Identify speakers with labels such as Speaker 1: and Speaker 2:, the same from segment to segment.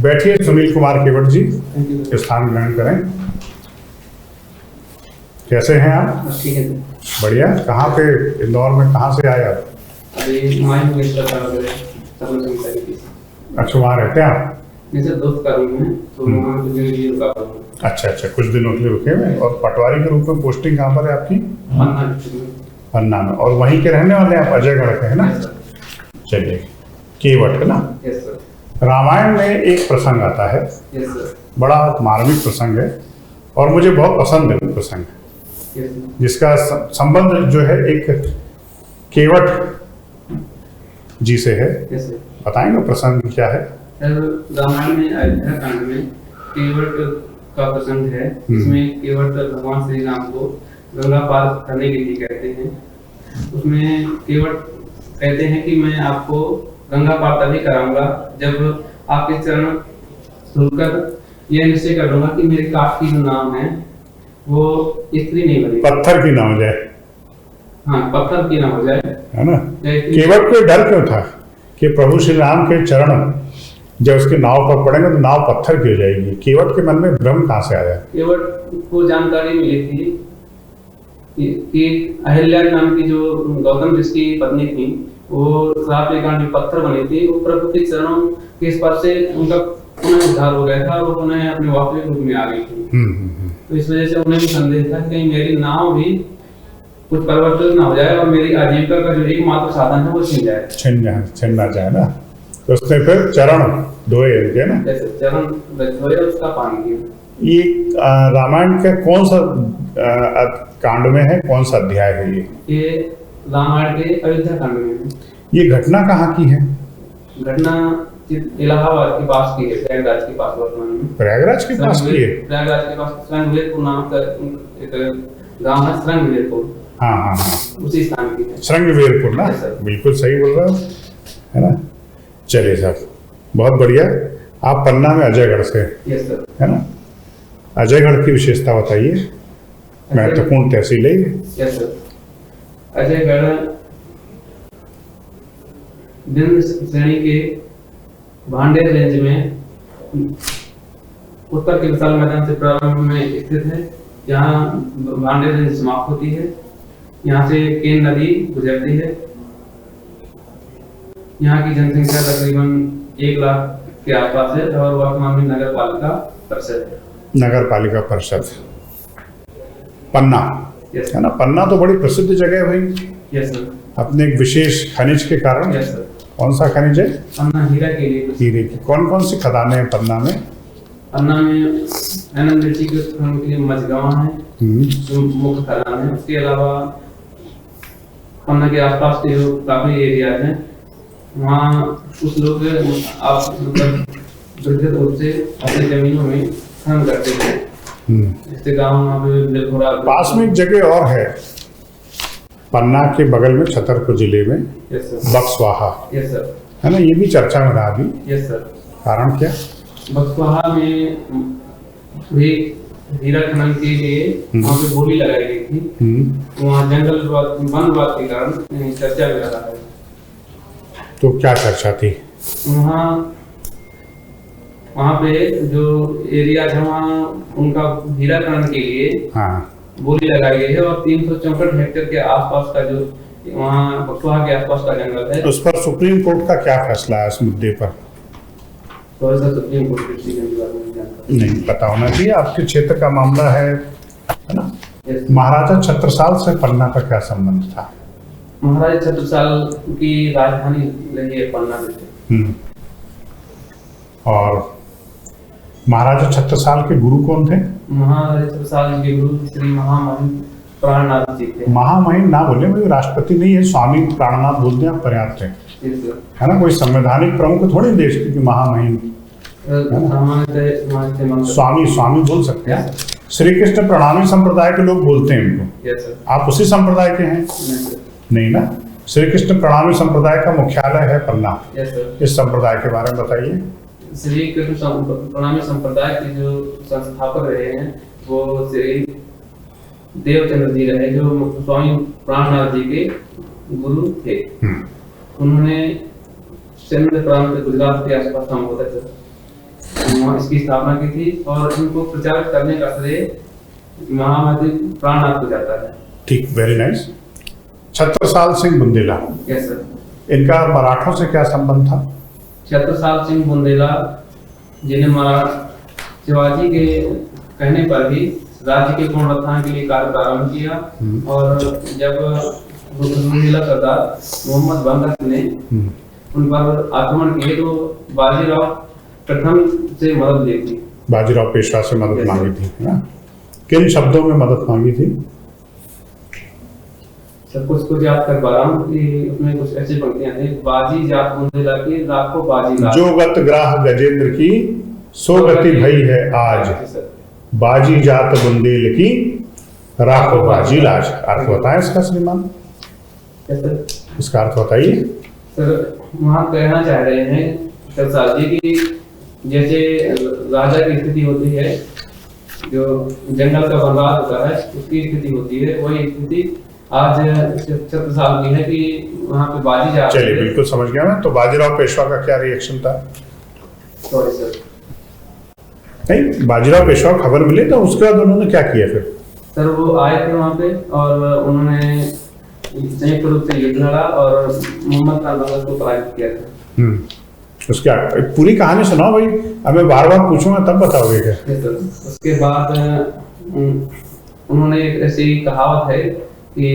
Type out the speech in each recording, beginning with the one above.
Speaker 1: बैठिए सुनील कुमार केवट जी, स्थान ग्रहण करें। कैसे हैं आप?
Speaker 2: ठीक है।
Speaker 1: बढ़िया। कहाँ पे, इंदौर में कहाँ से आए आप?
Speaker 2: अभी
Speaker 1: अच्छा, वहाँ रहते हैं आप?
Speaker 2: नहीं सर, दोस्त का रूम है तो वहाँ कुछ दिन के लिए रुका हूँ।
Speaker 1: अच्छा, कुछ दिनों के लिए रुके हुए। और पटवारी के रूप में पोस्टिंग कहाँ पर है आपकी? पन्ना में। और वहीं के रहने वाले आप, अजयगढ़ के है ना? चलिए, केवट है ना?
Speaker 2: Yes sir.
Speaker 1: रामायण में एक प्रसंग आता है,
Speaker 2: यस सर।
Speaker 1: बड़ा मार्मिक प्रसंग है और मुझे बहुत पसंद है प्रसंग, जिसका संबंध जो है एक केवट जी से है। बताएंगे प्रसंग क्या है?
Speaker 2: रामायण में अयोध्या कांड में केवट का प्रसंग है। इसमें केवट भगवान श्री राम को गंगा पार करने के लिए कहते हैं। उसमें केवट कहते हैं कि मैं आपको गंगा पार तभी कराऊंगा जब आपके चरण धुलकर यह निश्चय कर लूंगा कि मेरे काट की जो नाम है वो स्त्री नहीं बनेगी, पत्थर
Speaker 1: की ना हो जाए।
Speaker 2: हाँ, पत्थर की ना हो जाए, है
Speaker 1: ना? केवट को डर क्यों था कि प्रभु श्री राम के चरण जब उसके नाव पर पड़ेंगे तो नाव पत्थर की हो जाएगी? केवट के मन में भ्रम कहाँ से आया?
Speaker 2: केवट को जानकारी मिली थी कि अहिल्या नाम की जो गौतम ऋषि की पत्नी थी, वो श्राप के कारण पत्थर बनी थी। वो प्रभु के चरणों के स्पर्श से उनका पुनः उद्धार हो गया था और वो पुनः अपने वास्तविक रूप में आ गई थी। तो इस वजह से उन्हें भी संदेह था कि कहीं मेरी नाव भी कुछ परिवर्तित ना हो जाए और मेरी आजीविका का जो एकमात्र साधन है वो छिन ना जाए ना। तो उसने फिर चरण धोए उनके ना, चरण धोए उसका पानी किया।
Speaker 1: ये रामायण का कौन सा कांड में है, कौन सा अध्याय है
Speaker 2: ये रामायण के अयोध्या कांड में है।
Speaker 1: ये घटना कहाँ की है?
Speaker 2: घटना इलाहाबाद के पास की है, प्रयागराज के पास। वर्तमान में
Speaker 1: प्रयागराज के पास की है?
Speaker 2: प्रयागराज के पास श्रृंगवीरपुर नाम का एक गांव है, श्रृंगवीरपुर।
Speaker 1: हाँ,
Speaker 2: उसी स्थान की है
Speaker 1: श्रृंगवीरपुर ना? बिल्कुल सही बोल रहा है ना? चलिए सर, बहुत बढ़िया। आप पन्ना में अजयगढ़ से,
Speaker 2: यस सर, है
Speaker 1: ना? अजयगढ़ की विशेषता बताइए, महत्वपूर्ण तहसील है।
Speaker 2: यस सर, अजयगढ़ विंध्य श्रेणी के भांडेर रेंज में उत्तर के विशाल मैदान से प्रारंभ में स्थित है। यहाँ भांडेर रेंज समाप्त होती है। यहाँ से केन नदी गुजरती है। यहाँ की जनसंख्या तकरीबन 1 लाख के आसपास है और वर्तमान में नगर पालिका परिषद पन्ना, है ना? पन्ना तो बड़ी प्रसिद्ध जगह है भाई। Yes sir.
Speaker 1: अपने एक विशेष खनिज के कारण।
Speaker 2: Yes sir.
Speaker 1: कौन सा खनिज है?
Speaker 2: पन्ना हीरा के लिए।
Speaker 1: हीरे की कौन सी खदानें हैं पन्ना में?
Speaker 2: पन्ना में एनएमडीसी के उत्खनन के लिए मझगांव है जो मुख्य खदान है। उसके अलावा पन्ना के आसपास के जो काफी एरिया हैं वहाँ कुछ लोग आप दुर्गत रूप से अपनी जमीनों में खनन करते थे। जैसे गाँव
Speaker 1: पास में एक जगह और है पन्ना के बगल में, छतरपुर जिले में, बक्सवाहा,
Speaker 2: यस सर,
Speaker 1: है ना? ये भी चर्चा में रहा अभी।
Speaker 2: Yes sir. कारण
Speaker 1: क्या?
Speaker 2: बक्सवाहा में भी हीरा खनन के लिए वहाँ पे बोली लगाई गई थी। वहाँ जंगल वन विभाग के कारण चर्चा में रहा है।
Speaker 1: तो क्या चर्चा थी?
Speaker 2: वहाँ पे जो एरिया था वहाँ उनका हीरा खनन के लिए बोली लगाई गई है और 364 हेक्टेयर के आसपास का जो वहाँ बक्सवाहा के आसपास का जंगल है,
Speaker 1: उस पर सुप्रीम कोर्ट का क्या फैसला है इस मुद्दे पर?
Speaker 2: तो ऐसा सुप्रीम कोर्ट की
Speaker 1: नहीं पता होना चाहिए। आपके क्षेत्र का मामला है ना? महाराजा छत्रसाल से पन्ना का क्या संबंध था?
Speaker 2: महाराजा छत्रसाल की राजधानी रही है पन्ना।
Speaker 1: और महाराजा छत्रसाल के गुरु कौन थे?
Speaker 2: महाराजा छत्रसाल के गुरु श्री महामहिम प्राणनाथ जी थे।
Speaker 1: महामहिम ना बोले, मुझे राष्ट्रपति नहीं है, स्वामी प्राणनाथ बोलते हैं, पर्याप्त है ना? कोई संवैधानिक प्रमुख थोड़ी देश की महामहिम, स्वामी बोल सकते हैं। श्री कृष्ण प्रणामी संप्रदाय के लोग बोलते हैं उनको। आप उसी संप्रदाय के हैं? नहीं ना? श्री कृष्ण प्रणामी संप्रदाय का मुख्यालय है पन्ना। इस संप्रदाय के बारे में बताइए।
Speaker 2: श्री कृष्ण प्रणामी संप्रदाय के जो संस्थापक रहे हैं वो श्री देवचंद्र जी रहे, जो स्वामी प्राणनाथ जी के गुरु थे। उन्होंने सिंध प्रांत गुजरात के आसपास नाम होता है सर। वहाँ इसकी स्थापना की थी और इनको प्रचार करने का श्रेय महामहिम प्राणनाथ को जाता है।
Speaker 1: ठीक, very nice. Chhatrasal Singh Bundela,
Speaker 2: yes sir.
Speaker 1: इनका मराठों से क्या संबंध था?
Speaker 2: छत्रसाल सिंह बुंदेला जिन्हें शिवाजी के कहने पर ही राज्य के पुनरुत्थान के लिए कार्य प्रारंभ किया और जब बुंदेला सरदार मोहम्मद बंदर ने उन पर आक्रमण किए तो बाजीराव प्रथम से मदद ली थी।
Speaker 1: बाजीराव पेशवा से मदद मांगी थी, है ना? किन शब्दों में मदद मांगी थी?
Speaker 2: सब कुछ याद कर पा रहा हूँ कि उसमें कुछ ऐसी पंक्तियां थी। बाजी जात बुंदेला की लाखों बाजी लाख,
Speaker 1: जो गत ग्राह गजेंद्र की सो गति भई है आज, बाजी जात बुंदेल की राखो बाजी लाज। अर्थ बताएं इसका श्रीमान, इसका अर्थ बताइए
Speaker 2: सर। वहाँ कहना चाह रहे हैं छत्रसाल जी की जैसे राजा की स्थिति होती है, जो जंगल का बर्बाद होता है उसकी स्थिति होती है, वही स्थिति आज छत्रसाल की है कि वहाँ पे बाजी जा।
Speaker 1: चलिए, बिल्कुल समझ गया मैं। तो बाजीराव पेशवा का क्या रिएक्शन था?
Speaker 2: Sorry sir.
Speaker 1: नहीं, बाजीराव पेशवा को खबर मिली तो उसके बाद उन्होंने क्या किया फिर?
Speaker 2: सर वो आए थे वहाँ पे और उन्होंने संयुक्त रूप से युद्ध लड़ा और मोहम्मद खान बंगस को पराजित किया था।
Speaker 1: उसके पूरी कहानी सुनाओ भाई, अब मैं बार बार पूछूंगा तब बताओगे क्या?
Speaker 2: सर उसके बाद उन्होंने एक ऐसी कहावत है कि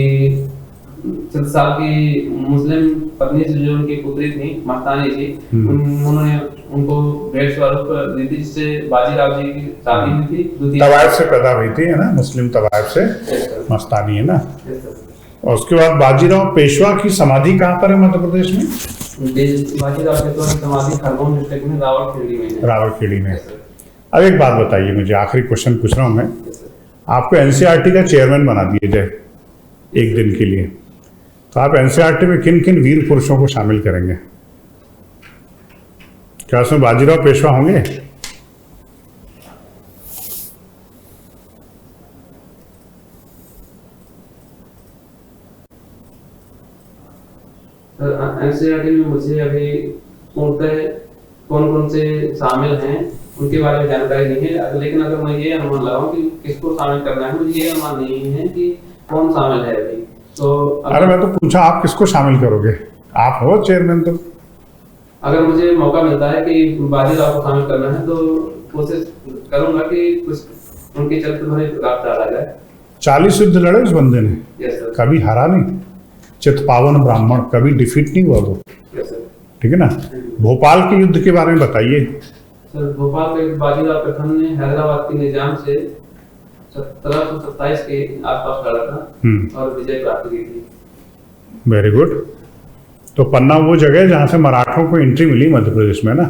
Speaker 2: छत्रसाल की मुस्लिम पत्नी से जो उनकी पुत्री थी मस्तानी जी, उन्होंने उनको भेंट स्वरूप दी थी जिससे बाजीराव जी की शादी हुई थी।
Speaker 1: तवायफ से पैदा हुई थी, है ना? मुस्लिम तवायफ से मस्तानी, है ना? और उसके बाद बाजीराव पेशवा की समाधि कहाँ पर है मध्य प्रदेश में?
Speaker 2: बाजीराव पेशवा की समाधि खरगोन डिस्ट्रिक्ट में रावलखेड़ी में है।
Speaker 1: रावलखेड़ी में। अब एक बात बताइए मुझे, आखिरी क्वेश्चन पूछ रहा हूँ मैं, आपको एनसीईआरटी का चेयरमैन बना दिए जाए एक दिन के लिए, तो आप एनसीईआरटी में किन किन वीर पुरुषों को शामिल करेंगे? क्या उसमें बाजीराव पेशवा होंगे?
Speaker 2: एनसीईआरटी में मुझे अभी पूर्णतः कौन कौन से शामिल हैं उनके बारे में जानकारी नहीं है, लेकिन अगर मैं ये अनुमान लगाऊं कि किसको शामिल करना है, मुझे ये अनुमान नहीं है कि कौन शामिल है अभी। तो
Speaker 1: अरे मैं तो पूछा आप किसको शामिल करोगे? आप हो चेयरमैन, तो
Speaker 2: अगर मुझे मौका मिलता है कि बाजीराव को शामिल करना है तो कोशिश करूंगा कि कुछ उनके चरित्र भरे प्रकाश डाला जाए।
Speaker 1: 40 युद्ध लड़े उस बंदे ने,
Speaker 2: यस सर।
Speaker 1: कभी हारा नहीं, चितपावन ब्राह्मण, कभी डिफीट नहीं हुआ वो,
Speaker 2: यस सर।
Speaker 1: ठीक है ना? भोपाल के युद्ध के बारे में बताइए।
Speaker 2: सर भोपाल के बाजीराव प्रथम ने हैदराबाद के निजाम से 1727 के आसपास लड़ा था और विजय प्राप्त की थी।
Speaker 1: Very good. तो पन्ना वो जगह है जहाँ से मराठों को एंट्री मिली मध्य प्रदेश में ना?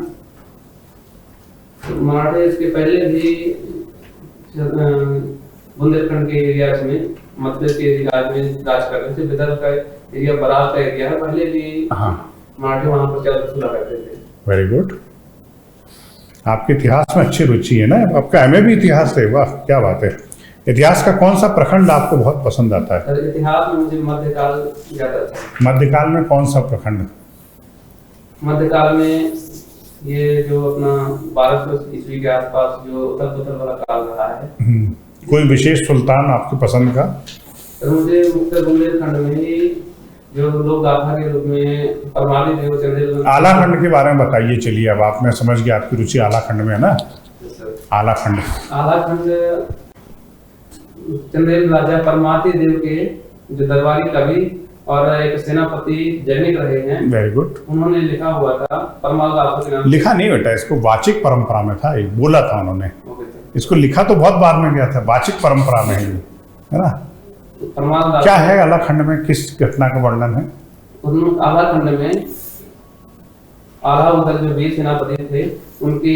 Speaker 2: तो मराठे इसके पहले भी बुंदेलखंड के एरिया में, मध्य प्रदेश के एरिया में राज कर रहे थे। विदर्भ का एरिया, बराल का एरिया है, पहले भी मराठे वहाँ पर चल करते थे।
Speaker 1: Very good. आपके इतिहास में अच्छी रुचि है ना? आपका एमए भी इतिहास है, वाह क्या बात है। इतिहास का कौन सा प्रखंड आपको बहुत पसंद आता है?
Speaker 2: सर इतिहास में मुझे मध्यकाल ज्यादा अच्छा है।
Speaker 1: मध्यकाल में कौन सा प्रखंड?
Speaker 2: मध्यकाल में ये जो अपना 1200 ईस्वी के आसपास जो उथल पुथल वाला काल रहा है।
Speaker 1: कोई विशेष सुल्तान आपकी पसंद का?
Speaker 2: सर मुझे मुख्य बुंदेलखंड में ही जो लोग गाथा के रूप में परमाली देव चंदेल।
Speaker 1: आलाखंड के बारे में बताइए। चलिए अब आप, मैं समझ गया आपकी रुचि आलाखंड में है ना? आलाखंड चंदेल राजा परमाती देव के जो दरबारी कवि और एक सेनापति जैनिक रहे हैं। Very good.
Speaker 2: उन्होंने लिखा हुआ था परमाल गाथा के नाम। लिखा
Speaker 1: नहीं बेटा, इसको वाचिक परंपरा में था, एक बोला था उन्होंने। इसको लिखा तो बहुत बाद में गया था, वाचिक परंपरा में है ना? क्या है आलाखंड में, किस घटना का वर्णन है?
Speaker 2: आलाखंड में आला उधर जो वीर सेनापति थे उनकी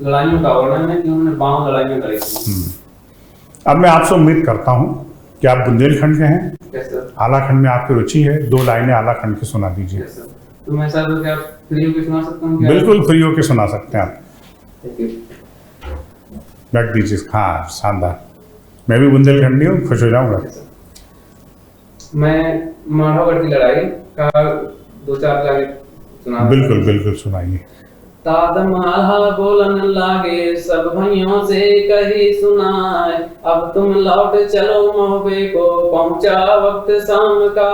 Speaker 2: लड़ाइयों का वर्णन है कि उन्होंने 52 लड़ाइयां लड़ी थी।
Speaker 1: अब मैं आपसे उम्मीद करता हूं कि आप बुंदेलखंड के हैं।
Speaker 2: Yes sir.
Speaker 1: आलाखंड में आपकी रुचि है, 2 लाइनें आलाखंड की सुना दीजिए।
Speaker 2: Yes sir. तो मैं सर क्या फ्री होके सुना सकता हूं?
Speaker 1: बिल्कुल फ्री होके सुना सकते हैं आप। बैठ दीजिए। हाँ शानदार। मैं भी बुंदेलखंडी हूँ, खुश हो जाऊंगा।
Speaker 2: मैं माधवगढ़ की लड़ाई का 2-4 गाने सुना।
Speaker 1: बिल्कुल बिल्कुल सुनाइए।
Speaker 2: तादम आहा बोलन लागे सब भाइयों से कही सुनाए, अब तुम लौट चलो मोहबे को पहुंचा वक्त शाम का।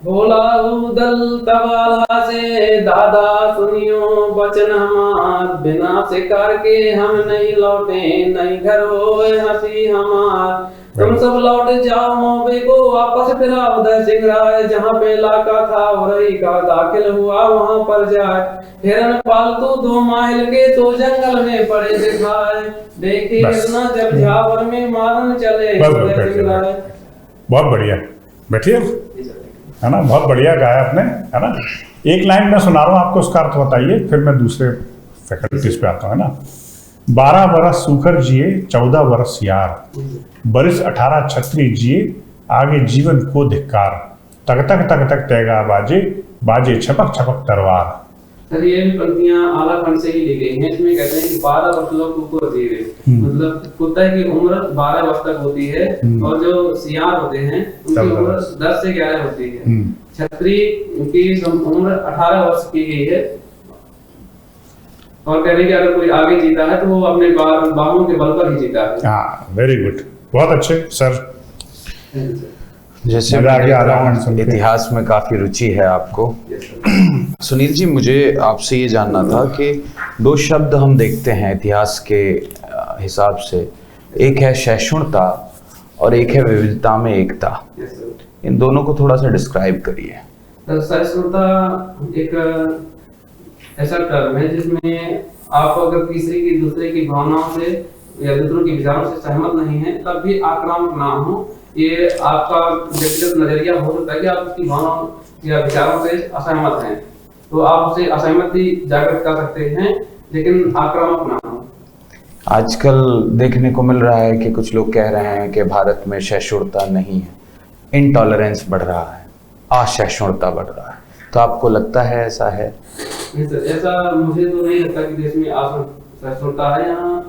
Speaker 2: बोला उदल तवाला से दादा सुनियो वचन हमार, बिना शिकार के हम नहीं लौटे नहीं घर होए हंसी हमार। तुम सब लौट जाओ मोहबे को वापस फिरा उदय सिंह राय, जहाँ पे लाका था उरई का दाखिल हुआ वहाँ पर जाए। हिरन पालतू 2 माइल के तो जंगल में पड़े दिखाए, देखे हिरना जब झावर में मारन चले उदय सिंह राय।
Speaker 1: बहुत बढ़िया, बैठिए, है ना, बहुत बढ़िया गाया आपने, है ना। एक लाइन मैं सुना रहा हूँ आपको, उसका अर्थ बताइए, फिर मैं दूसरे फैकल्टीज पे आता हूँ, है ना। 12 बरस सूखर जिए 14 बरस यार, बरिस 18 छत्री जिए आगे जीवन को धिक्कार। तक तक तक तक तैगा बाजे बाजे छपक छपक तरवार।
Speaker 2: सर ये पंक्तियां आला खंड से ही ली गई हैं। इसमें कहते हैं कि 12 वर्ष लोग कुकुर जीवे, मतलब कुत्ते की उम्र 12 वर्ष तक होती है और जो सियार होते हैं उनकी उम्र 10 से 11 होती है। छत्री की उम्र 18 वर्ष की गई है और कह रहे हैं कि अगर कोई आगे जीता है तो वो अपने बाहों के बल पर ही जीता है।
Speaker 1: हाँ, वेरी गुड, बहुत अच्छे सर।
Speaker 3: जैसे इतिहास में काफी रुचि है आपको। सुनील जी, मुझे आपसे ये जानना था कि 2 शब्द हम देखते हैं इतिहास के हिसाब से, एक है सहिष्णुता और एक है विविधता में एकता। इन दोनों को थोड़ा सा डिस्क्राइब करिए।
Speaker 2: सहिष्णुता एक ऐसा टर्म है जिसमें आप अगर तीसरे की दूसरे की भावनाओं से या दूसरों के विचारों से सहमत नहीं है तब भी आक्रामक ना हो। ये आपका व्यक्तिगत नजरिया हो सकता है कि आप उसकी भावनाओं या विचारों से असहमत हैं, तो आप उसे असहमति जागृत कर सकते हैं, लेकिन आक्रामक ना हो।
Speaker 3: आजकल देखने को मिल रहा है कि कुछ लोग कह रहे हैं कि भारत में सहिष्णुता नहीं है, इंटॉलरेंस बढ़ रहा है, असहिष्णुता बढ़ रहा है, तो आपको लगता है ऐसा है?
Speaker 2: नहीं सर, ऐसा मुझे तो नहीं लगता कि देश में असहिष्णुता है। यहाँ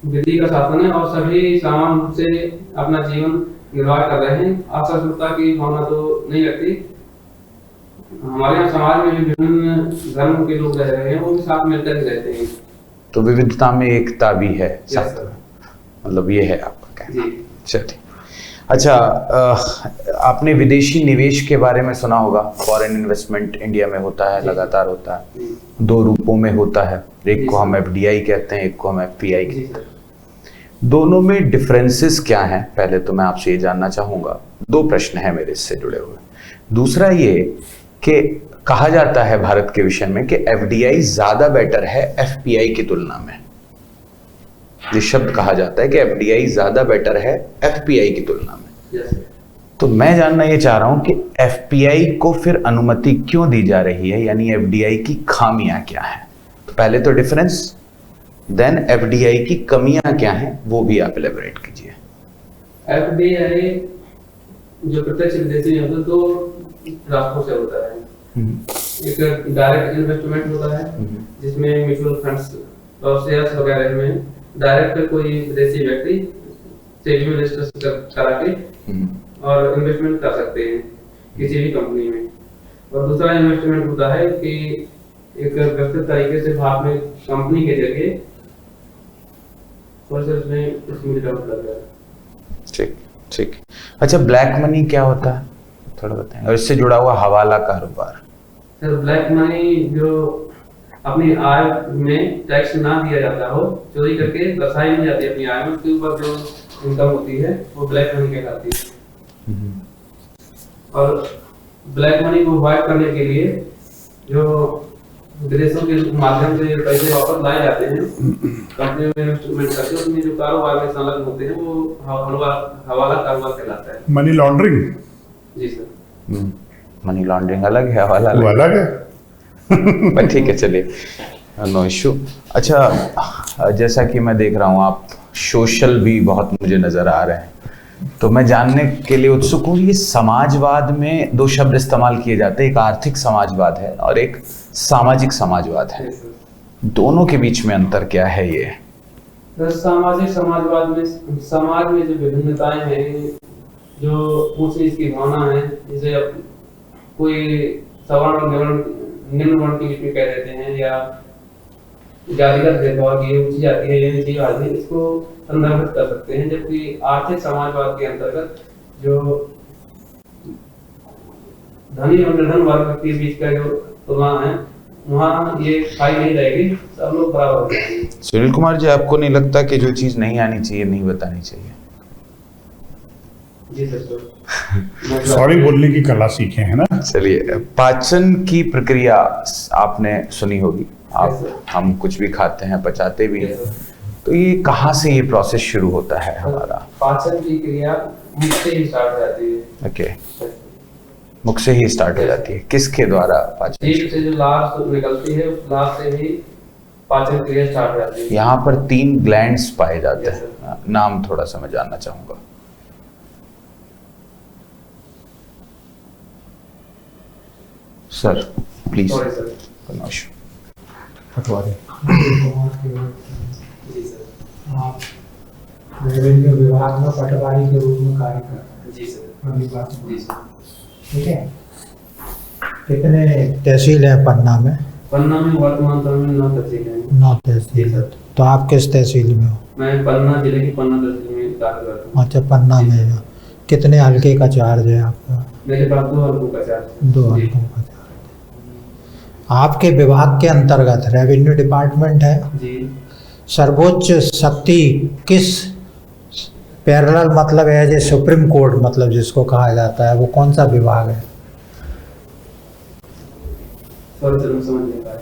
Speaker 2: विधि का शासन है और सभी सामान्य रूप से अपना जीवन निर्वाह कर रहे हैं। असहिष्णुता की भावना तो नहीं लगती। हमारे यहाँ समाज में भी विभिन्न धर्म के लोग रह रहे हैं, वो भी साथ मिलकर ही रहते हैं।
Speaker 3: तो विविधता में एकता भी है साथ में, मतलब ये है आपका कहना। चलिए, अच्छा, आपने विदेशी निवेश के बारे में सुना होगा। फॉरेन इन्वेस्टमेंट इंडिया में होता है, लगातार होता है, 2 रूपों में होता है। एक को हम FDI कहते हैं, एक को हम FPI कहते हैं। दोनों में डिफरेंसेस क्या हैं, पहले तो मैं आपसे ये जानना चाहूंगा। 2 प्रश्न हैं मेरे इससे जुड़े हुए। दूसरा ये कि कहा जाता है भारत के विषय में कि FDI ज्यादा बेटर है FPI की तुलना में। ये शब्द कहा जाता है कि FDI ज्यादा बेटर है FPI की तुलना में। तो मैं जानना ये चाह रहा हूं कि FPI को फिर अनुमति क्यों दी जा रही है, यानी FDI की खामियां क्या हैं। तो पहले तो डिफरेंस, देन FDI की कमियां क्या हैं, वो भी आप एलैबोरेट कीजिए।
Speaker 2: FDI जो प्रत्यक्ष विदेशी है, 2 रास्तों से होता है। एक डायरेक्ट इन्वेस्टमेंट होता है जिसमें म्यूचुअल फंड्स और शेयर्स वगैरह में डायरेक्ट कोई विदेशी व्यक्ति सेबी में रजिस्टर करा के और इन्वेस्टमेंट कर सकते हैं किसी भी कंपनी में। और दूसरा इन्वेस्टमेंट होता है कि एक व्यवस्थित तरीके से भारत में कंपनी के जगह
Speaker 3: ठीक ठीक। अच्छा, ब्लैक मनी क्या होता है, थोड़ा बताएं, और इससे जुड़ा हुआ हवाला कारोबार।
Speaker 2: सर, ब्लैक मनी जो अपनी आय में टैक्स ना दिया जाता हो, चोरी करके दर्शाई नहीं जाती अपनी आय में, उसके ऊपर जो इनकम होती है वो ब्लैक मनी कहलाती है। और ब्लैक मनी को अवॉइड करने के लिए जो विदेशों के माध्यम से पैसे वापस लाए जाते हैं कंपनी में इन्वेस्टमेंट करके, उसमें जो कारोबार में संलग्न होते हैं वो हवाला कारोबार कहलाता है।
Speaker 1: Money laundering.
Speaker 2: जी सर।
Speaker 3: मनी लॉन्ड्रिंग अलग है, हवाला
Speaker 1: अलग है।
Speaker 3: पर ठीक है, चलिए, नो इशू। अच्छा, जैसा कि मैं देख रहा हूँ आप सोशल भी बहुत मुझे नजर आ रहे हैं, तो मैं जानने के लिए उत्सुक हूँ। ये समाजवाद में 2 शब्द इस्तेमाल किए जाते हैं, एक आर्थिक समाजवाद है और एक सामाजिक समाजवाद है। दोनों के बीच में अंतर क्या है? ये
Speaker 2: सामाजिक समाजवाद में समाज में जो विभिन्नताएं हैं, जो ऊंच नीच की भावना है, जैसे कोई सवर्ण और निवर्ण निम्न वर्ण की लिपि कह देते हैं, या जातिगत भेदभाव की ऊंची जाति है, ये नीची जाति है, इसको संदर्भित कर सकते हैं। जबकि आर्थिक समाजवाद के अंतर्गत जो धनी और निर्धन वर्ग के बीच का जो तुलना है, वहाँ ये खाई नहीं रहेगी, सब लोग बराबर हो जाएंगे।
Speaker 3: सुनील कुमार जी, आपको नहीं लगता कि जो चीज नहीं आनी चाहिए नहीं बतानी चाहिए?
Speaker 2: जी सर,
Speaker 1: सॉरी बोलने की कला सीखे है ना।
Speaker 3: चलिए, पाचन की प्रक्रिया आपने सुनी होगी। हम कुछ भी खाते हैं, पचाते भी हैं, तो ये कहाँ से ये प्रोसेस शुरू होता है हमारा?
Speaker 2: पाचन की क्रिया मुख से ही स्टार्ट हो जाती है।
Speaker 3: ओके, मुख से ही स्टार्ट हो जाती है। किसके द्वारा पाचन?
Speaker 2: जीभ से जो लार निकलती है, उस लार से ही पाचन क्रिया स्टार्ट हो जाती है।
Speaker 3: यहाँ पर 3 ग्लैंड्स पाए जाते हैं, नाम थोड़ा सा मैं जानना चाहूंगा। Sir please.
Speaker 2: Sorry sir.
Speaker 1: Patwari
Speaker 2: ji sir.
Speaker 4: आप रेवेन्यू विभाग में पटवारी के रूप में कार्य कर रहे हैं।
Speaker 2: जी सर।
Speaker 4: अभी बात
Speaker 2: जी सर।
Speaker 4: ठीक है। कितने तहसील है पन्ना में?
Speaker 2: पन्ना में वर्तमान समय में 9 तहसील हैं।
Speaker 4: 9 तहसील है। तो आप किस तहसील में हो?
Speaker 2: मैं पन्ना जिले की पन्ना तहसील में कार्य करता हूँ।
Speaker 4: अच्छा, पन्ना में हो। कितने हल्के का चार्ज है आपका?
Speaker 2: मेरे पास 2 हल्कों का चार्ज है।
Speaker 4: 2
Speaker 2: जी।
Speaker 4: हल्कों का चार्ज। आपके विभाग के अंतर्गत रेवेन्यू डिपार्टमेंट है।
Speaker 2: जी।
Speaker 4: सर्वोच्च शक्ति किस पैरेलल मतलब है, जो सुप्रीम कोर्ट मतलब जिसको कहा जाता है, वो कौन सा विभाग है?
Speaker 2: सॉरी सर, मैं समझ नहीं पाया।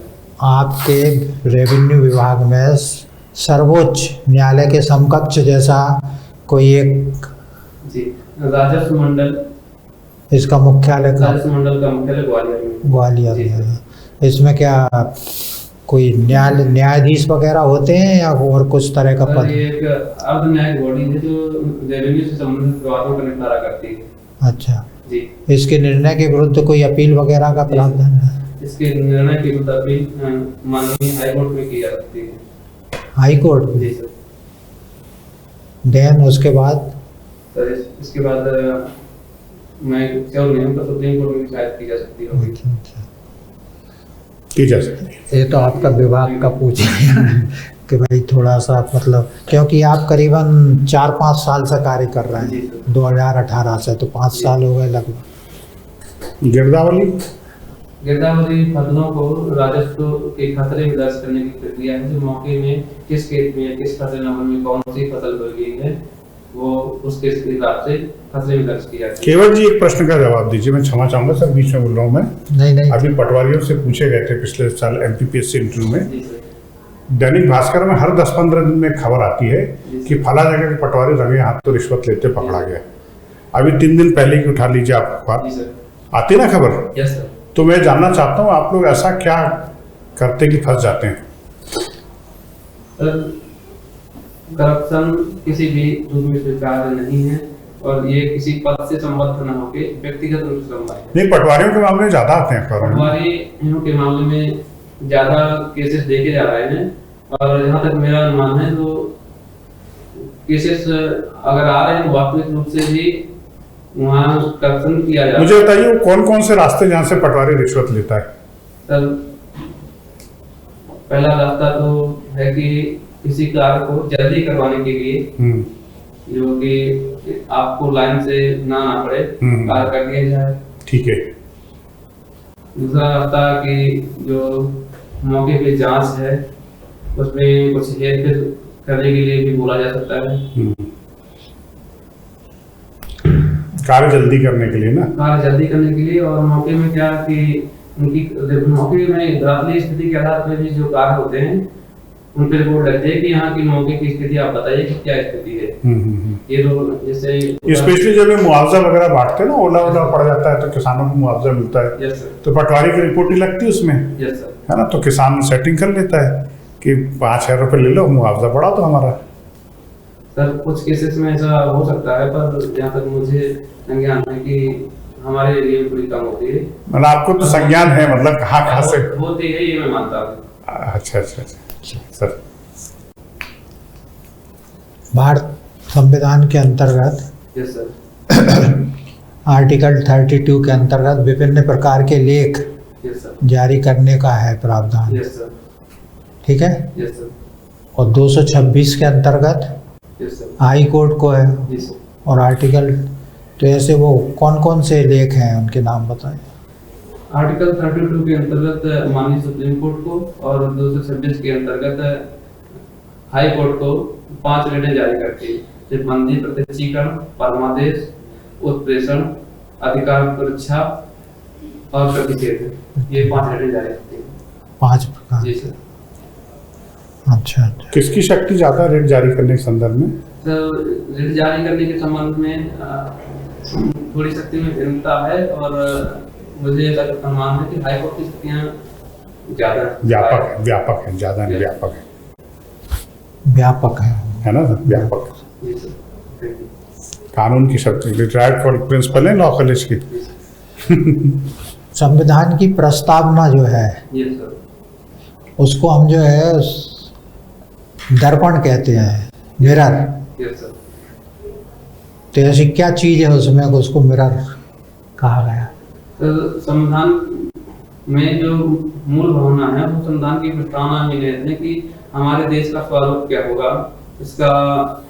Speaker 4: आपके रेवेन्यू विभाग में सर्वोच्च न्यायालय के समकक्ष जैसा कोई एक?
Speaker 2: जी, राजस्व मंडल।
Speaker 4: इसका मुख्यालय
Speaker 2: राजस्व मंडल का मुख्यालय ग्वालियर में।
Speaker 4: ग्वालियर
Speaker 2: जी,
Speaker 4: में। इसमें क्या कोई न्यायाधीश वगैरह होते हैं या और कुछ तरह का
Speaker 2: सर,
Speaker 4: पद?
Speaker 2: ये एक अर्ध न्यायिक बॉडी है जो रेवेन्यू से संबंधित विवादों का निपटारा करती है।
Speaker 4: अच्छा।
Speaker 2: जी।
Speaker 4: इसके निर्णय के विरुद्ध कोई अपील वगैरह का प्रावधान है?
Speaker 2: इसके निर्णय की विरुद्ध अपील माननीय हाई कोर्ट में की जा सकती है।
Speaker 4: हाई कोर्ट में?
Speaker 2: जी सर।
Speaker 4: देन उसके बाद?
Speaker 2: सर इसके बाद मैं श्योर नहीं हूँ, तो सुप्रीम कोर्ट में शायद की जा सकती है।
Speaker 4: अच्छा।
Speaker 1: की जा सकती है।
Speaker 4: ये तो आपका विभाग का पूछ कि भाई थोड़ा सा मतलब, क्योंकि आप करीबन 4-5 साल से कार्य कर रहे
Speaker 2: जी
Speaker 4: हैं,
Speaker 2: सर।
Speaker 4: 2018 से, तो 5 साल हो गए लगभग।
Speaker 1: गिरदावली
Speaker 2: गिरदावरी फसलों को राजस्व के खतरे में दर्ज करने की प्रक्रिया है, जो मौके में किस खेत में किस फसल नंबर में कौन सी फसल बोई गई है, वो उसके हिसाब से खतरे में दर्ज की जाती है।
Speaker 1: केवल जी एक प्रश्न का जवाब दीजिए। मैं क्षमा चाहूंगा सर, बीच में बोल रहा हूँ मैं।
Speaker 4: नहीं
Speaker 1: अभी पटवारियों से पूछे गए थे पिछले साल MPPSC इंटरव्यू में।
Speaker 2: जी सर।
Speaker 1: दैनिक भास्कर में हर 10-15 दिन में खबर आती है कि फला जगह के पटवारी रंगे हाथ तो रिश्वत लेते पकड़ा गया। अभी 3 दिन पहले की उठा लीजिए आप अखबार,
Speaker 2: जी सर।
Speaker 1: आती ना खबर।
Speaker 2: Yes sir.
Speaker 1: तो मैं जानना चाहता हूँ आप लोग ऐसा क्या करते कि फंस जाते हैं?
Speaker 2: सर, करप्शन किसी भी रूप में स्वीकार्य नहीं है, और ये किसी पद से संबद्ध न होकर व्यक्तिगत रूप से संबद्ध है।
Speaker 1: नहीं, पटवारियों के मामले ज्यादा आते हैं अखबारों में।
Speaker 2: पटवारियों के मामले में ज्यादा केसेस देखे जा रहे हैं, और जहाँ तक मेरा अनुमान है तो केसेस अगर आ रहे हैं वास्तविक रूप से भी वहाँ करप्शन किया जा रहा है।
Speaker 1: मुझे बताइए वो कौन कौन से रास्ते जहाँ से पटवारी रिश्वत लेता है?
Speaker 2: सर, पहला रास्ता तो है कि किसी कार्य को जल्दी करवाने के लिए, जो कि आपको लाइन से ना आना पड़े, कार्य कर दिया जाए।
Speaker 1: ठीक है।
Speaker 2: दूसरा रास्ता कि जो मौके पे जांच है उसमें कुछ हेरफेर करने के लिए भी बोला जा सकता है।
Speaker 1: कार्य जल्दी करने के लिए ना?
Speaker 2: कार्य जल्दी करने के लिए, और मौके में क्या कि उनकी मौके में ग्रामीण स्थिति के आधार पर भी जो कार्य होते हैं उन पर रिपोर्ट लगती है कि यहाँ की मौके की स्थिति आप बताइए कि क्या स्थिति है। ये लोग जैसे
Speaker 1: स्पेशली जब ये मुआवजा वगैरह बांटते हैं ना, ओला पड़ जाता है तो किसानों को मुआवजा मिलता है।
Speaker 2: Yes sir.
Speaker 1: तो पटवारी की रिपोर्ट ही लगती है उसमें,
Speaker 2: यस सर।
Speaker 1: है ना? तो किसान सेटिंग कर लेता है कि 5,000 रुपये ले लो, मुआवजा बढ़ा दो हमारा।
Speaker 2: सर, कुछ केसेस में ऐसा हो सकता है, पर जहाँ तक मुझे ज्ञान है कि हमारे एरिया में थोड़ी कम होती है।
Speaker 1: मतलब आपको तो संज्ञान है, मतलब कहाँ से
Speaker 2: होती है, ये मैं मानता हूँ।
Speaker 1: अच्छा सर।
Speaker 4: भारत संविधान के अंतर्गत
Speaker 2: यस सर।
Speaker 4: आर्टिकल 32 के अंतर्गत विभिन्न प्रकार के लेख
Speaker 2: यस सर,
Speaker 4: जारी करने का है प्रावधान,
Speaker 2: यस सर,
Speaker 4: ठीक है।
Speaker 2: यस सर,
Speaker 4: और 226 के अंतर्गत
Speaker 2: यस सर,
Speaker 4: हाई कोर्ट को है,
Speaker 2: जी सर।
Speaker 4: और आर्टिकल, तो ऐसे वो कौन कौन से लेख हैं उनके नाम बताएं।
Speaker 2: आर्टिकल 32 के अंतर्गत माननीय सुप्रीम कोर्ट को और 226 के अंतर्गत हाई कोर्ट को 5 रेटें जारी करती है, जैसे बंदी, प्रत्यक्षीकरण, परमादेश, उत्प्रेषण, अधिकार परीक्षा और प्रतिषेध, ये 5 रेटें जारी करती है।
Speaker 4: 5 प्रकार।
Speaker 2: जी सर।
Speaker 4: अच्छा अच्छा।
Speaker 1: किसकी शक्ति ज्यादा रेट जारी करने के संदर्भ में?
Speaker 2: सर रेट जारी करने के संबंध में थोड़ी शक्ति में भिन्नता है, और मुझे ऐसा अनुमान है कि हाई कोर्ट की शक्तियाँ ज्यादा
Speaker 1: व्यापक है, ज्यादा नहीं, व्यापक
Speaker 4: व्यापक
Speaker 1: है ना सर, व्यापक।
Speaker 2: जी सर, थैंक यू।
Speaker 1: कानून की शक्ति, रिटायर्ड प्रिंसिपल है लॉ कॉलेज की।
Speaker 4: संविधान की प्रस्तावना जो है,
Speaker 2: यस सर,
Speaker 4: उसको हम जो है दर्पण कहते हैं, मिरर।
Speaker 2: Yes sir.
Speaker 4: तो ऐसी क्या चीज है उसमें कि उसको मिरर कहा गया?
Speaker 2: तो संविधान में जो मूल भावना है वो संविधान की प्रस्तावना में रहते हैं कि हमारे देश का स्वरूप क्या होगा, इसका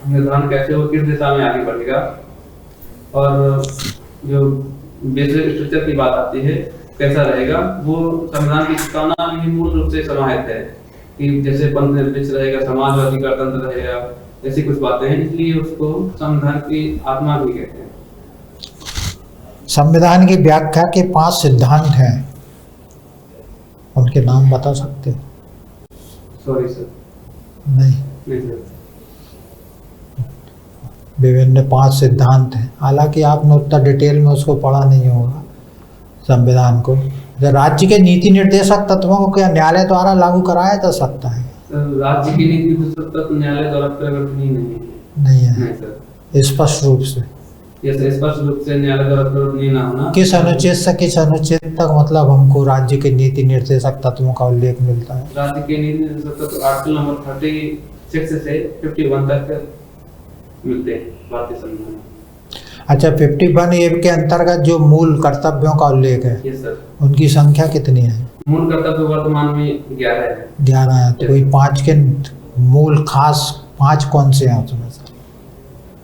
Speaker 2: निर्धारण कैसे हो, किस दिशा में आगे बढ़ेगा, और जो बेसिक स्ट्रक्चर की बात आती है कैसा रहेगा, वो संविधान की प्रस्तावना में मूल रूप से समाहित है कि जैसे पंथ निरपेक्ष रहेगा, समाजवादी गणतंत्र रहेगा, ऐसी कुछ बातें हैं, इसलिए उसको संविधान की आत्मा भी कहते हैं।
Speaker 4: संविधान की व्याख्या के 5 सिद्धांत हैं, उनके नाम बता सकते हैं?
Speaker 2: सॉरी सर,
Speaker 4: नहीं,
Speaker 2: नहीं सर।
Speaker 4: विभिन्न 5 सिद्धांत हैं, हालांकि आपने उतना डिटेल में उसको पढ़ा नहीं होगा संविधान को। राज्य के नीति निर्देशक तत्वों को क्या न्यायालय द्वारा लागू कराया जा सकता है?
Speaker 2: राज्य की नीति निर्देशक तत्व न्यायालय द्वारा परिवर्तनीय नहीं है।
Speaker 4: नहीं है,
Speaker 2: नहीं सर,
Speaker 4: स्पष्ट रूप से।
Speaker 2: स्पष्ट रूप से न्यायालय द्वारा परिवर्तनीय ना होना।
Speaker 4: किस अनुच्छेद से किस अनुच्छेद तक मतलब हमको राज्य के नीति निर्देशक तत्वों का उल्लेख मिलता है?
Speaker 2: राज्य के नीति निर्देशक तत्व आर्टिकल नंबर 36 से 51 तक मिलते हैं भारतीय संविधान में।
Speaker 4: अच्छा, 51A के अंतर्गत जो मूल कर्तव्यों का उल्लेख है,
Speaker 2: यस सर।
Speaker 4: उनकी संख्या कितनी है?
Speaker 2: मूल कर्तव्य वर्तमान में 11 है।
Speaker 4: 11 है। तो कोई 5 के मूल खास 5 कौन से हैं उसमें से?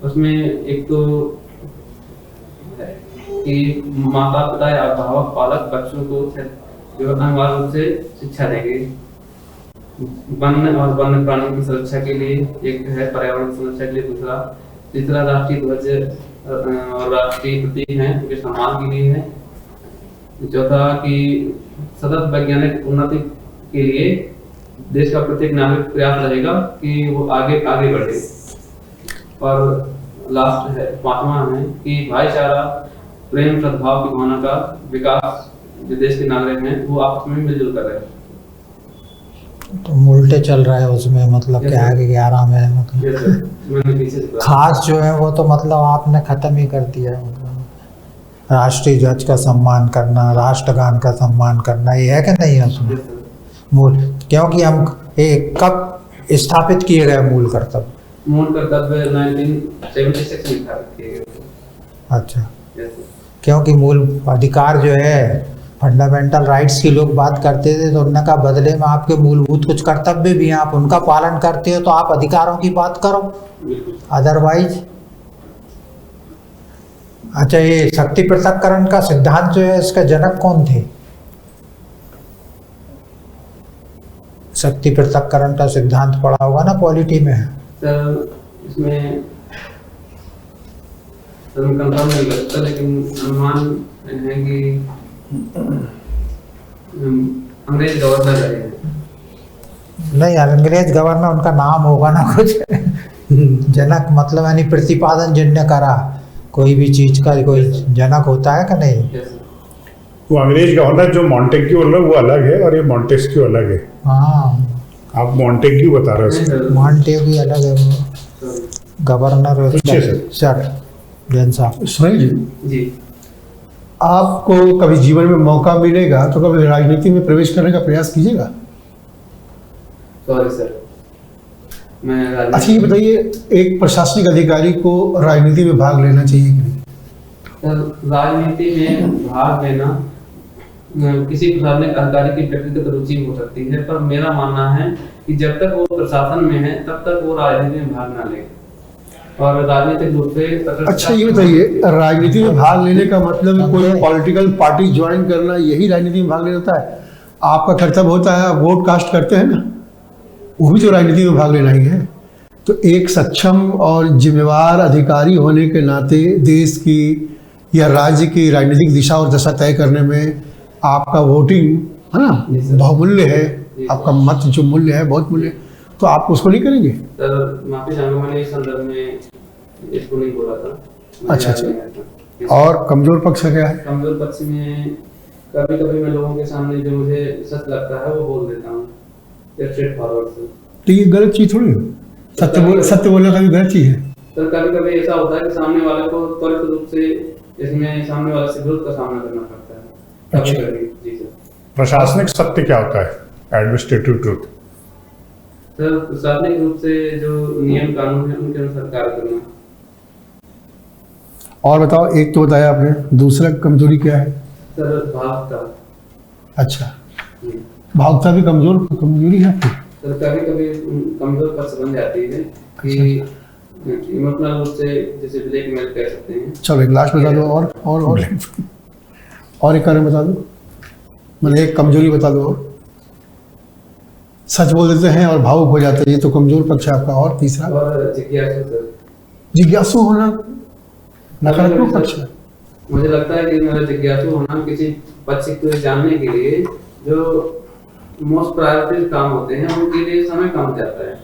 Speaker 2: उसमें एक तो है कि माता पिता या अभिभावक पालक बच्चों को जो अनिवार्य रूप से शिक्षा देंगे। वन्य और वन्य प्राणियों की सुरक्षा के लिए एक है, पर्यावरण की सुरक्षा के लिए दूसरा, तीसरा राष्ट्रीय ध्वज और राष्ट्रीय प्रतीक हैं उनके सम्मान के लिए है, चौथा कि सतत वैज्ञानिक उन्नति के लिए देश का प्रत्येक नागरिक प्रयास रहेगा कि वो आगे आगे बढ़े, और लास्ट है 5वां है कि भाईचारा, प्रेम, सद्भाव की भावना का विकास जो देश के नागरिक हैं वो आपस में मिलजुल कर रहे।
Speaker 4: तो उल्टे चल रहा है उसमें, मतलब क्या है कि 11 में है, मतलब खास जो है वो तो मतलब आपने खत्म ही कर दिया है। मतलब राष्ट्रीय ध्वज का सम्मान करना, राष्ट्रगान का सम्मान करना, ये है कि नहीं है उसमें मूल? क्योंकि हम कब स्थापित किए गए मूल कर्तव्य?
Speaker 2: मूल कर्तव्य 1976 में स्थापित किए गए।
Speaker 4: अच्छा, क्योंकि मूल अधिकार जो है, फंडामेंटल राइट्स की लोग बात करते थे, तो उन्होंने कहा बदले में आपके मूलभूत कुछ कर्तव्य भी हैं, आप उनका पालन करते हो तो आप अधिकारों की बात करो, अदरवाइज। अच्छा, ये शक्ति पृथक्करण का सिद्धांत जो है, इसका जनक कौन थे? शक्ति पृथक्करण का सिद्धांत पढ़ा होगा ना, पॉलिटी में है
Speaker 2: सर। इसमें कंफर्म नहीं करता, लेकिन अनुमान है कि अंग्रेज गवर्नर रहे हैं।
Speaker 4: नहीं यार, अंग्रेज गवर्नर उनका नाम होगा ना कुछ जनक मतलब यानी प्रतिपादन जिनने करा, कोई भी चीज का कोई जनक होता है कि नहीं?
Speaker 1: वो अंग्रेज गवर्नर जो मॉन्टेग्यू वो अलग है, और ये मॉन्टेस्क्यू अलग है।
Speaker 4: हाँ,
Speaker 1: आप मॉन्टेग्यू बता रहे हो।
Speaker 4: मॉन्टेग्यू अलग है, वो गवर्नर। सर जैन साहब।
Speaker 5: सुनील
Speaker 2: जी,
Speaker 5: आपको कभी जीवन में मौका मिलेगा तो कभी राजनीति में प्रवेश करने का प्रयास कीजिएगा?
Speaker 2: सॉरी सर, मैं
Speaker 5: अच्छा ये बताइए, एक प्रशासनिक अधिकारी को राजनीति में भाग लेना चाहिए कि नहीं?
Speaker 2: सर, राजनीति में भाग लेना किसी प्रशासनिक अधिकारी की व्यक्तिगत रुचि हो सकती है, पर मेरा मानना है कि जब तक वो प्रशासन में है तब तक वो राजनीति में भाग ना ले और राजनीतिक रूप से।
Speaker 5: अच्छा ये बताइए, राजनीति में भाग लेने का मतलब कोई पॉलिटिकल पार्टी ज्वाइन करना यही राजनीति में भाग लेना होता है? आपका कर्तव्य होता है, आप वोट कास्ट करते हैं ना, वो भी तो राजनीति में भाग लेना ही है। तो एक सक्षम और जिम्मेवार अधिकारी होने के नाते देश की या राज्य की राजनीतिक दिशा और दशा तय करने में आपका वोटिंग है ना बहुमूल्य है, आपका मत जो मूल्य है बहुत मूल्य, तो आप उसको नहीं करेंगे?
Speaker 2: सर माफी चाहूंगा, मैंने इस संदर्भ में इसको नहीं बोला था।
Speaker 5: अच्छा। और कमजोर पक्ष क्या है?
Speaker 2: कमजोर पक्ष में कभी कभी मैं लोगों के सामने जो मुझे सच लगता है वो बोल देता हूँ स्ट्रेट फॉरवर्ड से।
Speaker 5: तो ये गलत चीज थोड़ी है, सत्य बोलना कभी गलत चीज है?
Speaker 2: सर कभी कभी ऐसा होता है कि सामने वाले को त्वरित रूप से इसमें सामने वाले से विरोध का सामना करना पड़ता है।
Speaker 5: अच्छा।
Speaker 2: जी सर।
Speaker 1: प्रशासनिक सत्य क्या होता है? Administrative truth.
Speaker 2: सर प्रशासनिक रूप से जो नियम कानून है उनके अनुसार कार्य करना।
Speaker 5: और बताओ, एक तो बताया आपने, दूसरा कमजोरी क्या है?
Speaker 2: सर भावुकता। अच्छा।
Speaker 5: भावुकता भी कमजोरी है आपकी?
Speaker 2: सर कभी कभी कमजोर पक्ष बन जाती है कि इमोशनल रूप से जैसे ब्लैकमेल कह सकते हैं।
Speaker 5: चलो एक लास्ट बता दो और एक कारण बता दो, मैंने एक कमजोरी बता दो। और सच बोल देते हैं और भावुक हो जाते हैं, ये तो कमजोर पक्ष है आपका। और तीसरा?
Speaker 2: और जिज्ञासु सर।
Speaker 5: जिज्ञासु होना नकारात्मक पक्ष है।
Speaker 2: मुझे लगता है कि मेरा जिज्ञासु होना किसी पक्ष को जानने के लिए जो मोस्ट प्रायोरिटी काम होते हैं उनके लिए समय कम जाता है।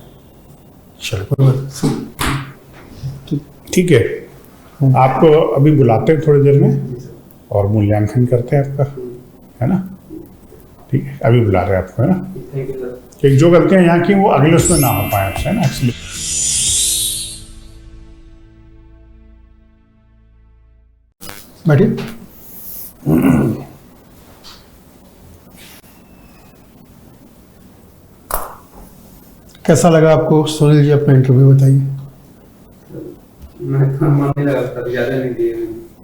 Speaker 5: चलो
Speaker 1: ठीक है, आपको अभी बुलाते हैं थोड़ी देर में और मूल्यांकन करते हैं आपका, है ना? ठीक है, अभी बुला रहे हैं आपको, है ना?
Speaker 2: Thank you sir.
Speaker 1: कि जो गलतियां यहाँ की वो अगले उसमें ना हो पाए आपसे, है ना? एक्चुअली
Speaker 5: बैठिए। कैसा लगा आपको सुनील जी अपना इंटरव्यू बताइए?
Speaker 2: मैं तो मन नहीं लगा था, ज्यादा नहीं दिए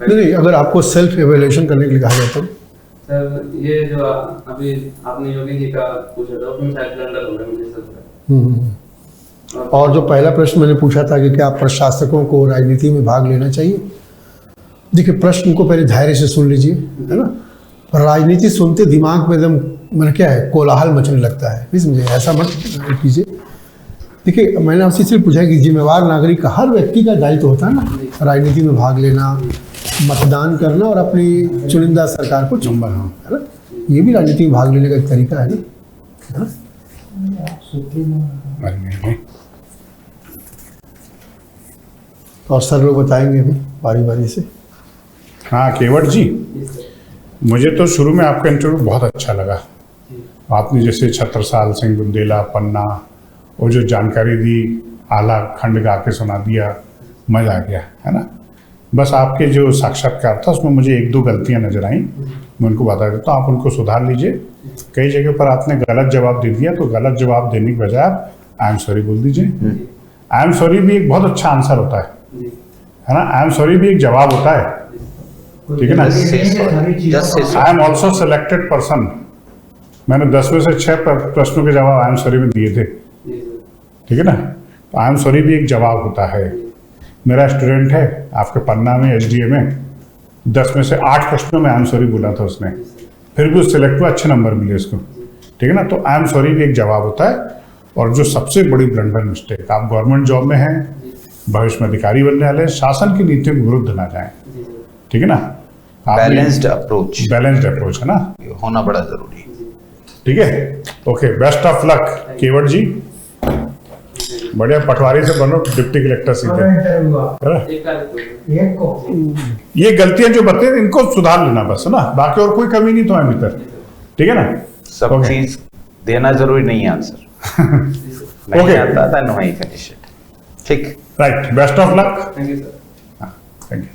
Speaker 5: नहीं, अगर आपको सेल्फ एवेल्यूएशन करने के लिए कहा जाता तो?
Speaker 2: सर ये जो अभी आपने योगी जी का पूछा था उसमें शायद ब्लंडर हो गया मुझे सर।
Speaker 5: और जो पहला प्रश्न मैंने पूछा था कि क्या प्रशासकों को राजनीति में भाग लेना चाहिए, देखिए प्रश्न को पहले धैर्य से सुन लीजिए, है ना? राजनीति सुनते दिमाग में एकदम मैंने क्या है कोलाहल मचने लगता है, नहीं समझे? ऐसा मत कीजिए। देखिए मैंने आपसे इसलिए पूछा कि जिम्मेवार नागरिक का हर व्यक्ति का दायित्व होता है ना, राजनीति में भाग लेना, मतदान करना और अपनी चुनिंदा सरकार को चुनना, है ना? ये भी राजनीति में भाग लेने का एक तरीका है ना? और सर लोग बताएंगे अभी बारी बारी से।
Speaker 1: हाँ केवट जी, मुझे तो शुरू में आपका इंटरव्यू बहुत अच्छा लगा। आपने जैसे छत्रसाल सिंह बुंदेला पन्ना वो जो जानकारी दी, आला खंड गा के सुना दिया, मजा आ गया, है ना? बस आपके जो साक्षात्कार था उसमें मुझे एक दो गलतियां नजर आई, मैं उनको बता देता हूँ, आप उनको सुधार लीजिए। कई जगह पर आपने गलत जवाब दे दिया, तो गलत जवाब देने की बजाय आप आई एम सॉरी बोल दीजिए। आई एम सॉरी भी एक बहुत अच्छा आंसर होता है ना? आई एम सॉरी भी एक जवाब होता है, ठीक है ना? I am also selected person, मैंने 10 में से 6 प्रश्नों के जवाब आई एम सॉरी में दिए थे, ठीक है ना? तो आई एम सॉरी भी एक जवाब होता है। मेरा स्टूडेंट है आपके पन्ना में एचडीए में, 10 में से 8 प्रश्नों में आई एम सॉरी बोला था उसने, फिर भी उस सिलेक्ट हुआ, अच्छे नंबर मिले उसको, ठीक है ना? तो आई एम सॉरी भी एक जवाब होता है। और जो सबसे बड़ी ब्लंडर मिस्टेक, आप गवर्नमेंट जॉब में हैं, भविष्य में अधिकारी बनने वाले, शासन की नीतियों के विरुद्ध ना जाएं, ठीक है ना?
Speaker 3: बैलेंस्ड अप्रोच
Speaker 1: है ना,
Speaker 3: होना बड़ा जरूरी है।
Speaker 1: ठीक है, ओके, बेस्ट ऑफ लक केवट जी, बढ़िया पटवारी से बनो डिप्टी कलेक्टर सीधे, है ना? ये गलतियां जो बताए इनको सुधार लेना बस, है ना? बाकी और कोई कमी नहीं तुम्हारे भीतर, ठीक है ना?
Speaker 3: सब चीज देना जरूरी नहीं है आंसर। नहीं आता था, नो ही फिनिश इट। ठीक,
Speaker 1: right, best of luck.
Speaker 2: Thank you sir.
Speaker 1: Thank you.